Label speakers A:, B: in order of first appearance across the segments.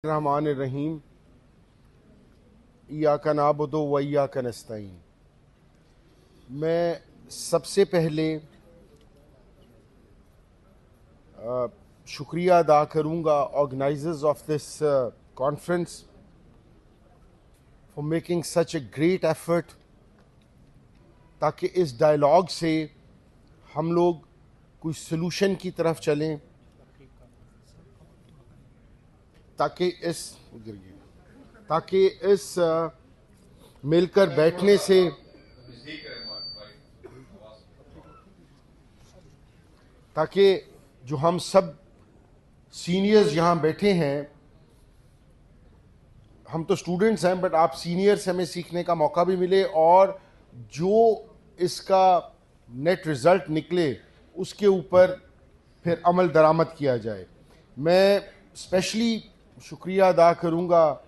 A: रहमान रहीम इय्याका नअबुदु व इय्याका नस्तईन। मैं सबसे पहले शुक्रिया अदा करूँगा organisers of this conference for making such a great effort, ताकि इस डायलॉग से हम लोग कोई सलूशन की तरफ चलें, ताकि इस मिलकर बैठने से ताकि जो हम सब सीनियर्स यहाँ बैठे हैं, हम तो स्टूडेंट्स हैं बट आप सीनियर्स हमें सीखने का मौका भी मिले और जो इसका नेट रिज़ल्ट निकले उसके ऊपर फिर अमल दरामद किया जाए। मैं स्पेशली शुक्रिया अदा करूँगा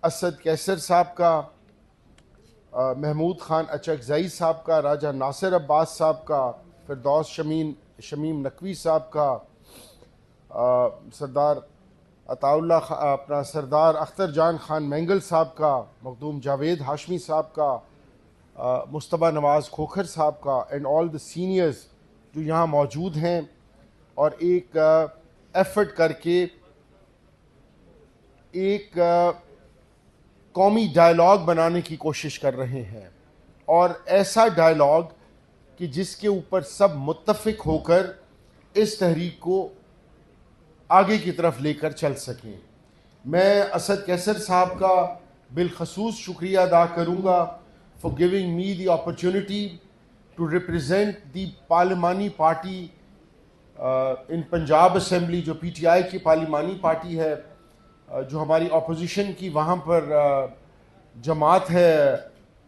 A: असद कैसर साहब का, महमूद ख़ान अचकज़ई साहब का, राजा नासिर अब्बास साहब का, फिरदौस शमीम नकवी साहब का, सरदार अताउल्लाह अपना सरदार अख्तर जान खान मैंगल साहब का, मखदूम जावेद हाशमी साहब का, मुस्तफ़ा नवाज़ खोखर साहब का, एंड ऑल द सीनियर्स जो यहाँ मौजूद हैं और एक एफ़र्ट करके एक कौमी डायलॉग बनाने की कोशिश कर रहे हैं, और ऐसा डायलॉग कि जिसके ऊपर सब मुत्तफ़िक होकर इस तहरीक को आगे की तरफ लेकर चल सकें। मैं असद कैसर साहब का बिलखसूस शुक्रिया अदा करूँगा for giving me the opportunity to represent the पार्लिमानी पार्टी इन पंजाब असम्बली, जो PTI की पार्लिमानी पार्टी है, जो हमारी अपोजिशन की वहाँ पर जमात है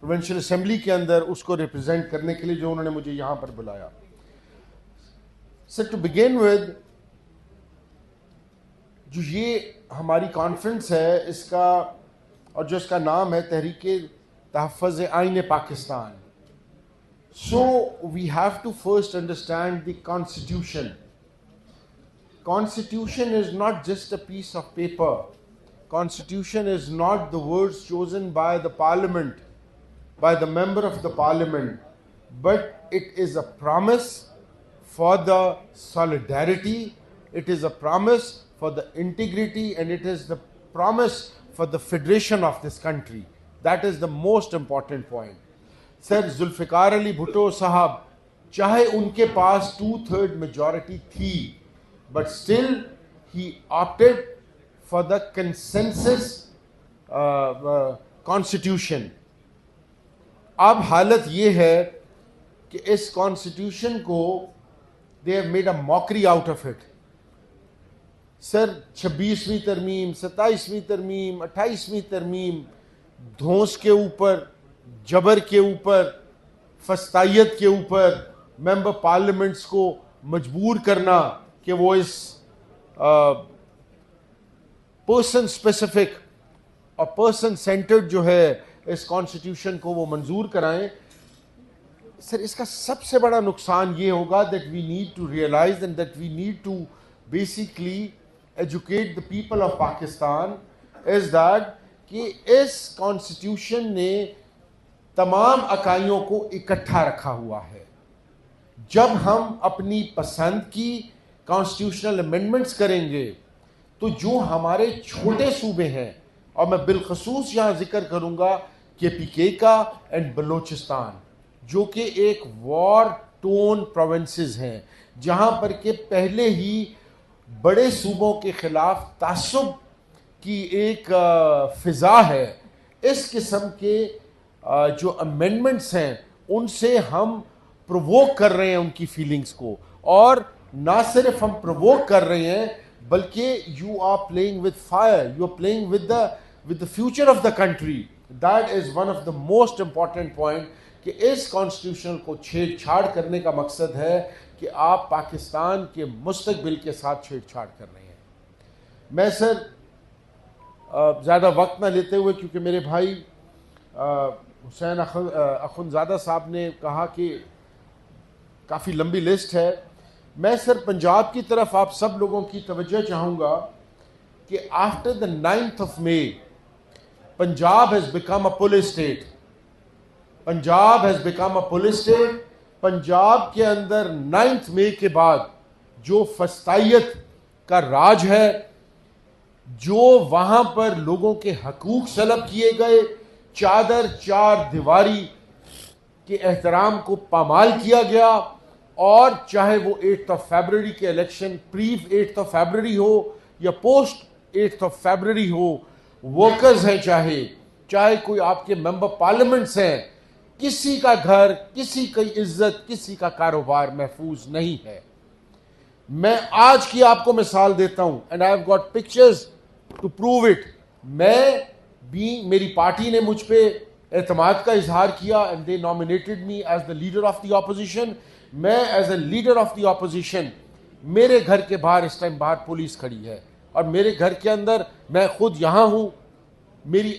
A: प्रोविंशियल असम्बली के अंदर, उसको रिप्रेजेंट करने के लिए जो उन्होंने मुझे यहाँ पर बुलाया। सर, टू बिगिन विद, जो ये हमारी कॉन्फ्रेंस है इसका और जो इसका नाम है Tehreeke Tahaffuz Aain Pakistan, so we have to first understand the constitution. Constitution is not just a piece of paper. Constitution is not the words chosen by the parliament, by the member of the parliament, but it is a promise for the solidarity, it is a promise for the integrity, and it is the promise for the federation of this country. That is the most important point. Sir, Zulfikar Ali Bhutto साहब, चाहे उनके पास 2/3 majority थी, but still he opted for the consensus constitution. अब हालत ये है कि इस कॉन्स्टिट्यूशन को they have made a mockery out of it. Sir, 26वीं तरमीम, 27वीं तरमीम, 28वीं तरमीम, धौंस के ऊपर, जबर के ऊपर, फस्तायत के ऊपर मेंबर पार्लियामेंट्स को मजबूर करना कि वो इस पर्सन स्पेसिफिक और पर्सन सेंटर्ड जो है इस कॉन्स्टिट्यूशन को वो मंजूर कराएं। सर, इसका सबसे बड़ा नुकसान ये होगा that we need to realise and that we need to basically educate the people of Pakistan is that कि इस कॉन्स्टिट्यूशन ने तमाम इकाइयों को इकट्ठा रखा हुआ है। जब हम अपनी पसंद की कॉन्स्टिट्यूशनल अमेंडमेंट्स करेंगे तो जो हमारे छोटे सूबे हैं, और मैं बिलखसूस यहाँ जिक्र करूँगा KPK का एंड बलोचिस्तान, जो कि एक वॉर टोन प्रोविंसेस हैं, जहाँ पर के पहले ही बड़े सूबों के ख़िलाफ़ तासुब की एक फ़िज़ा है, इस किस्म के जो अमेंडमेंट्स हैं उनसे हम प्रोवोक कर रहे हैं उनकी फीलिंग्स को, और ना सिर्फ हम प्रोवोक कर रहे हैं बल्कि you are playing with fire, you are playing with the future of the country. That is one of the most important point कि इस कॉन्स्टिट्यूशन को छेड़छाड़ करने का मकसद है कि आप पाकिस्तान के मुस्तकबिल के साथ छेड़छाड़ कर रहे हैं। मैं सर ज़्यादा वक्त ना लेते हुए, क्योंकि मेरे भाई हुसैन अखुंज़ादा साहब ने कहा कि काफ़ी लंबी लिस्ट है, मैं सर पंजाब की तरफ आप सब लोगों की तवज्जो चाहूँगा कि after the 9th of May Punjab has become a police state. Punjab has become a police state. Punjab के अंदर 9th मई के बाद जो फस्तायत का राज है, जो वहां पर लोगों के हकूक सलब किए गए, चादर चार दीवारी के एहतराम को पामाल किया गया, और चाहे वो 8th of February के election pre 8th of February हो या पोस्ट 8th of February हो, वर्कर्स हैं, चाहे कोई आपके मेंबर पार्लियामेंट्स हैं, किसी का घर, किसी की इज्जत, किसी का कारोबार महफूज नहीं है। मैं आज की आपको मिसाल देता हूं, and I have got pictures to prove it. मेरी पार्टी ने मुझ पे एतमाद का इजहार किया and they nominated me as the leader of the opposition. मैं as a leader of the opposition, मेरे घर के बाहर इस टाइम बाहर पुलिस खड़ी है, और मेरे घर के अंदर मैं खुद यहां हूं, मेरी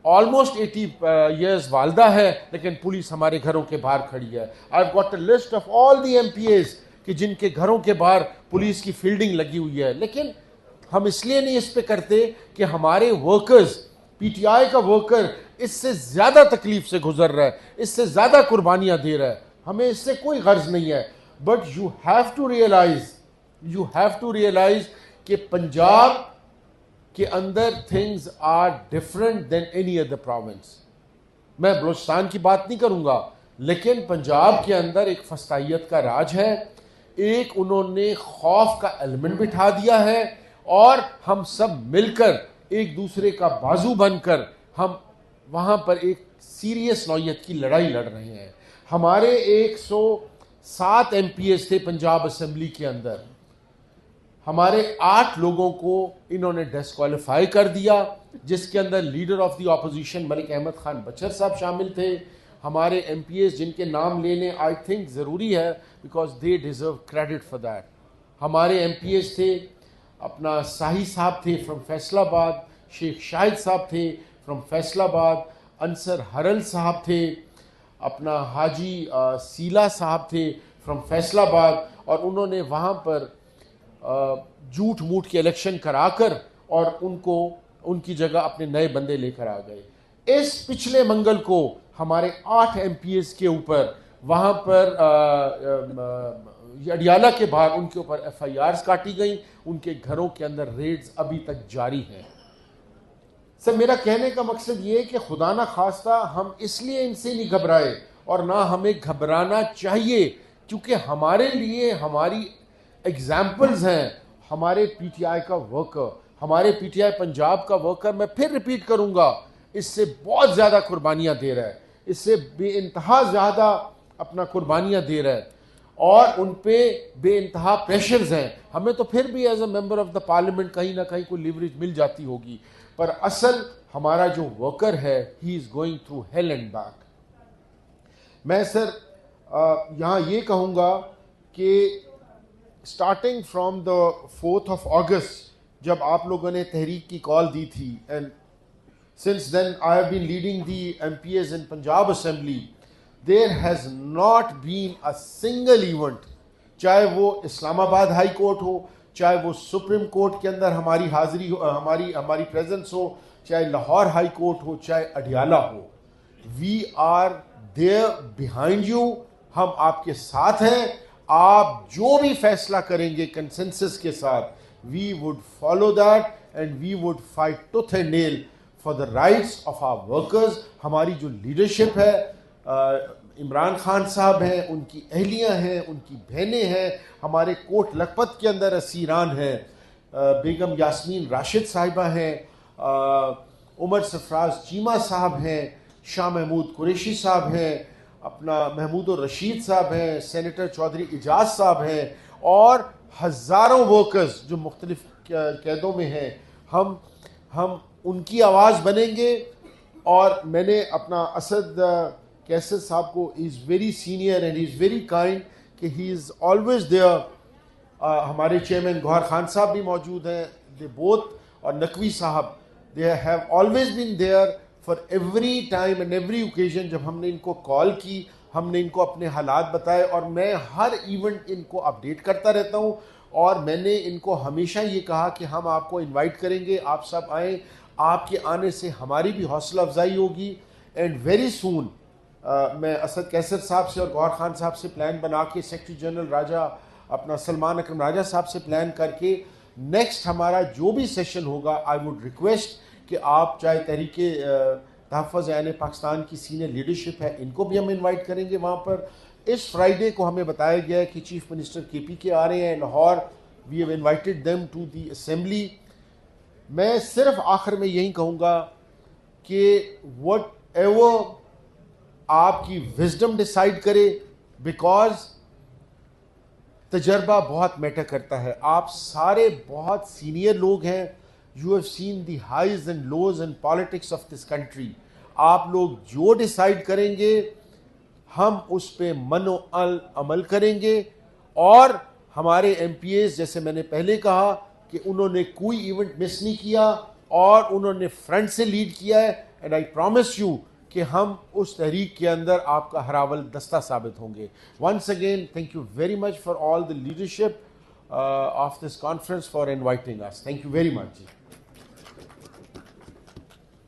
A: ऑलमोस्ट 80 years वालदा है, लेकिन पुलिस हमारे घरों के बाहर खड़ी है। आई have got a list of all the MPAs कि जिनके घरों के बाहर पुलिस की फील्डिंग लगी हुई है। लेकिन हम इसलिए नहीं इस पे करते कि हमारे वर्कर्स, PTI का वर्कर इससे ज्यादा तकलीफ से गुजर रहा है, इससे ज्यादा कुर्बानियां दे रहा है, हमें इससे कोई गर्ज नहीं है। But you have to realize कि पंजाब के अंदर things are different than any other province. मैं बलूचिस्तान की बात नहीं करूंगा, लेकिन पंजाब के अंदर एक फस्तायत का राज है, एक उन्होंने खौफ का एलिमेंट बिठा दिया है, और हम सब मिलकर एक दूसरे का बाजू बनकर हम वहां पर एक सीरियस नौयत की लड़ाई लड़ रहे हैं। हमारे 107 MPAs थे पंजाब असेंबली के अंदर, हमारे 8 लोगों को इन्होंने डिस्क्वालीफाई कर दिया, जिसके अंदर leader of the opposition Malik Ahmad Khan Bachar sahab शामिल थे। हमारे MPAs जिनके नाम लेने आई थिंक ज़रूरी है, because they deserve credit for that. हमारे MPAs थे, अपना साही साहब थे फ्रॉम फैसलाबाद, शेख शाहिद साहब थे फ्रॉम फैसलाबाद, अंसर हरल साहब थे, अपना हाजी सीला साहब थे फ्रॉम फैसलाबाद, और उन्होंने वहाँ पर झूठ मूठ के इलेक्शन कराकर और उनको उनकी जगह अपने नए बंदे लेकर आ गए। इस पिछले मंगल को हमारे 8 MPAs के ऊपर वहाँ पर अडियाला के बाहर उनके ऊपर FIRs काटी गई, उनके घरों के अंदर रेड्स अभी तक जारी हैं। सर, मेरा कहने का मकसद ये है कि खुदा ना खास्ता हम इसलिए इनसे नहीं घबराए, और ना हमें घबराना चाहिए, क्योंकि हमारे लिए हमारी एग्जाम्पल्स हैं। हमारे PTI का वर्कर, हमारे PTI पंजाब का वर्कर, मैं फिर रिपीट करूंगा, इससे बहुत ज़्यादा कुर्बानियाँ दे रहा है, इससे बेइंतहा ज़्यादा अपना कुर्बानियाँ दे रहा है, और उन पे बेइंतहा प्रेशर्स हैं। हमें तो फिर भी as a member of the parliament कहीं ना कहीं कोई लिवरेज मिल जाती होगी, पर असल हमारा जो वर्कर है, he is going through hell and back. मैं सर यहाँ ये कहूँगा कि starting from the 4th of August, जब आप लोगों ने तहरीक की कॉल दी थी, and since then I have been leading the MPAs in Punjab assembly, there has not been a single event, चाहे वो इस्लामाबाद हाई कोर्ट हो, चाहे वो सुप्रीम कोर्ट के अंदर हमारी हाजिरी हो, हमारी प्रेजेंस हो, चाहे लाहौर हाई कोर्ट हो, चाहे अडियाला हो, we are there behind you. हम आपके साथ हैं। आप जो भी फैसला करेंगे कंसेंसस के साथ, we would follow that and we would fight tooth and nail for the rights of our workers. हमारी जो लीडरशिप है, इमरान खान साहब हैं, उनकी अहलियाँ हैं, उनकी बहनें हैं, हमारे कोट लखपत के अंदर असीरान हैं, बेगम यास्मीन राशिद साहिबा हैं, उमर सरफराज चीमा साहब हैं, शाह महमूद कुरैशी साहब हैं, अपना महमूद रशीद साहब हैं, सेनेटर चौधरी इजाज साहब हैं, और हज़ारों वर्कर्स जो मुख्तलिफ कैदों में हैं। हम उनकी आवाज़ बनेंगे। और मैंने अपना असद कैसर साहब को, is very senior and is very kind, कि ही इज़ ऑलवेज देयर। हमारे चेयरमैन गौहर खान साहब भी मौजूद हैं, दे बोथ, और Naqvi sahab, they have always been there for every time and every occasion. जब हमने इनको कॉल की, हमने इनको अपने हालात बताए, और मैं हर इवेंट इनको अपडेट करता रहता हूँ। और मैंने इनको हमेशा ये कहा कि हम आपको इनवाइट करेंगे, आप सब आएँ, आपके आने से हमारी भी हौसला अफजाई होगी। एंड वेरी सून मैं असद कैसर साहब से और गौहर खान साहब से प्लान बना के, सेक्रेटरी जनरल राजा अपना सलमान अकरम राजा साहब से प्लान करके, नेक्स्ट हमारा जो भी सेशन होगा, आई वुड रिक्वेस्ट कि आप चाहे तहरीके तहफ़्फ़ुज़ यानी पाकिस्तान की सीनियर लीडरशिप है, इनको भी हम इनवाइट करेंगे वहाँ पर। इस फ्राइडे को हमें बताया गया है कि चीफ मिनिस्टर KPK आ रहे हैं Lahore, we have invited them to the assembly. मैं सिर्फ आखिर में यही कहूँगा कि वट एवर आपकी विजडम डिसाइड करे, बिकॉज तजर्बा बहुत मैटर करता है। आप सारे बहुत सीनियर लोग हैं, you have seen the highs and lows in politics of this country. आप लोग जो डिसाइड करेंगे हम उस पर मनो अमल करेंगे। और हमारे MPAs, जैसे मैंने पहले कहा कि उन्होंने कोई इवेंट मिस नहीं किया और उन्होंने फ्रंट से लीड किया है। एंड आई प्रॉमिस यू कि हम उस तहरीक के अंदर आपका हरावल दस्ता साबित होंगे। Once again thank you very much for all the leadership of this conference for inviting us. Thank you very much ji.